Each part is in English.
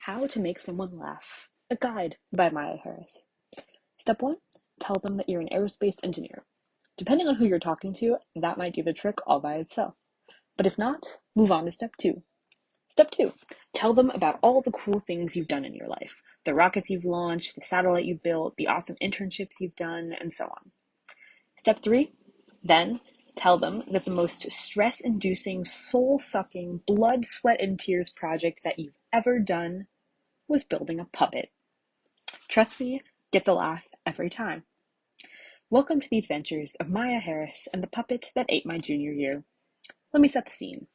How to Make Someone Laugh, a guide by Maya Harris. Step 1, tell them that you're an aerospace engineer. Depending on who you're talking to, that might do the trick all by itself. But if not, move on to step 2. Step 2, tell them about all the cool things you've done in your life. The rockets you've launched, the satellite you've built, the awesome internships you've done, and so on. Step 3, then tell them that the most stress-inducing, soul-sucking, blood, sweat, and tears project that you've ever done was building a puppet. Trust me, gets a laugh every time. Welcome to the adventures of Maya Harris and the puppet that ate my junior year. Let me set the scene.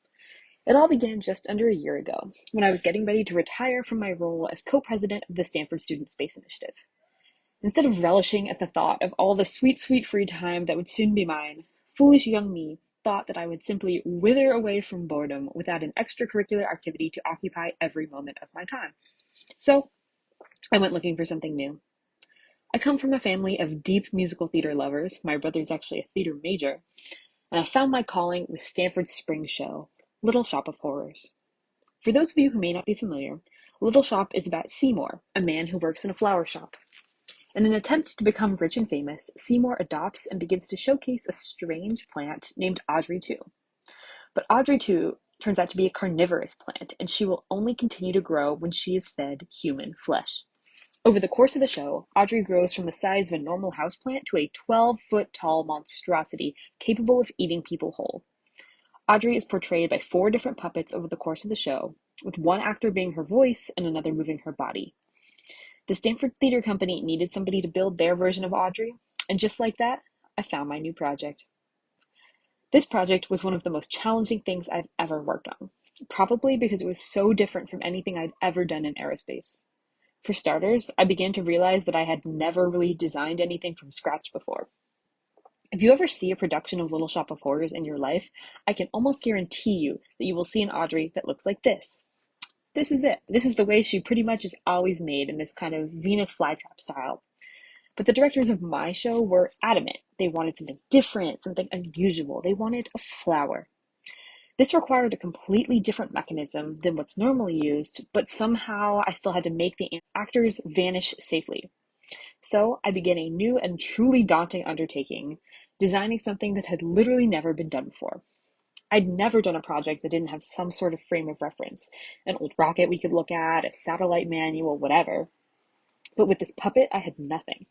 It all began just under a year ago, when I was getting ready to retire from my role as co-president of the Stanford Student Space Initiative. Instead of relishing at the thought of all the sweet, sweet free time that would soon be mine, foolish young me thought that I would simply wither away from boredom without an extracurricular activity to occupy every moment of my time. So I went looking for something new. I come from a family of deep musical theater lovers. My brother's actually a theater major. And I found my calling with Stanford's spring show, Little Shop of Horrors. For those of you who may not be familiar, Little Shop is about Seymour, a man who works in a flower shop. In an attempt to become rich and famous, Seymour adopts and begins to showcase a strange plant named Audrey 2. But Audrey 2 turns out to be a carnivorous plant, and she will only continue to grow when she is fed human flesh. Over the course of the show, Audrey grows from the size of a normal houseplant to a 12-foot-tall monstrosity capable of eating people whole. Audrey is portrayed by 4 different puppets over the course of the show, with one actor being her voice and another moving her body. The Stanford Theater Company needed somebody to build their version of Audrey, and just like that, I found my new project. This project was one of the most challenging things I've ever worked on, probably because it was so different from anything I'd ever done in aerospace. For starters, I began to realize that I had never really designed anything from scratch before. If you ever see a production of Little Shop of Horrors in your life, I can almost guarantee you that you will see an Audrey that looks like this. This is it. This is the way she pretty much is always made, in this kind of Venus flytrap style. But the directors of my show were adamant. They wanted something different, something unusual. They wanted a flower. This required a completely different mechanism than what's normally used, but somehow I still had to make the actors vanish safely. So I began a new and truly daunting undertaking, designing something that had literally never been done before. I'd never done a project that didn't have some sort of frame of reference, an old rocket we could look at, a satellite manual, whatever. But with this puppet, I had nothing.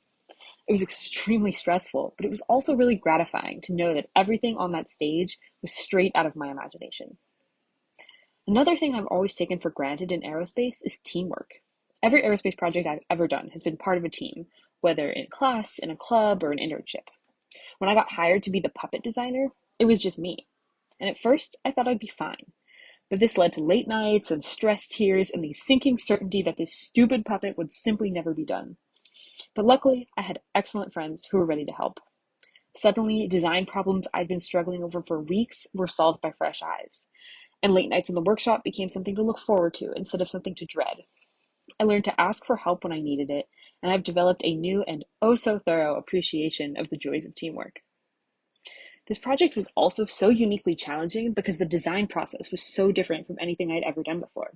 It was extremely stressful, but it was also really gratifying to know that everything on that stage was straight out of my imagination. Another thing I've always taken for granted in aerospace is teamwork. Every aerospace project I've ever done has been part of a team, whether in class, in a club, or an internship. When I got hired to be the puppet designer, it was just me. And at first, I thought I'd be fine. But this led to late nights and stress tears and the sinking certainty that this stupid puppet would simply never be done. But luckily, I had excellent friends who were ready to help. Suddenly, design problems I'd been struggling over for weeks were solved by fresh eyes, and late nights in the workshop became something to look forward to instead of something to dread. I learned to ask for help when I needed it, and I've developed a new and oh so thorough appreciation of the joys of teamwork. This project was also so uniquely challenging because the design process was so different from anything I'd ever done before.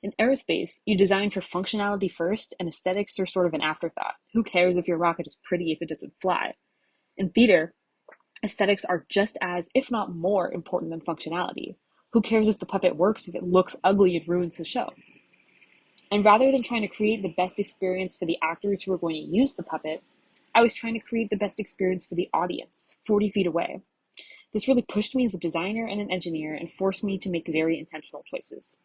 In aerospace, you design for functionality first, and aesthetics are sort of an afterthought. Who cares if your rocket is pretty if it doesn't fly? In theater, aesthetics are just as, if not more, important than functionality. Who cares if the puppet works if it looks ugly and ruins the show? And rather than trying to create the best experience for the actors who are going to use the puppet, I was trying to create the best experience for the audience, 40 feet away. This really pushed me as a designer and an engineer and forced me to make very intentional choices.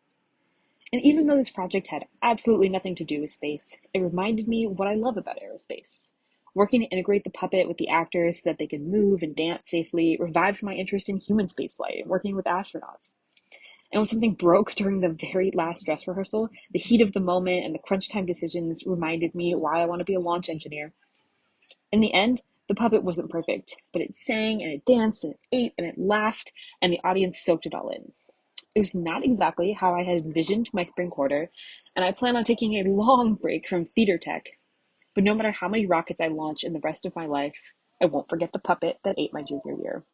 And even though this project had absolutely nothing to do with space, it reminded me what I love about aerospace. Working to integrate the puppet with the actors so that they could move and dance safely revived my interest in human spaceflight and working with astronauts. And when something broke during the very last dress rehearsal, the heat of the moment and the crunch time decisions reminded me why I want to be a launch engineer. In the end, the puppet wasn't perfect, but it sang and it danced and it ate and it laughed, and the audience soaked it all in. It was not exactly how I had envisioned my spring quarter, and I plan on taking a long break from theater tech. But no matter how many rockets I launch in the rest of my life, I won't forget the puppet that ate my junior year.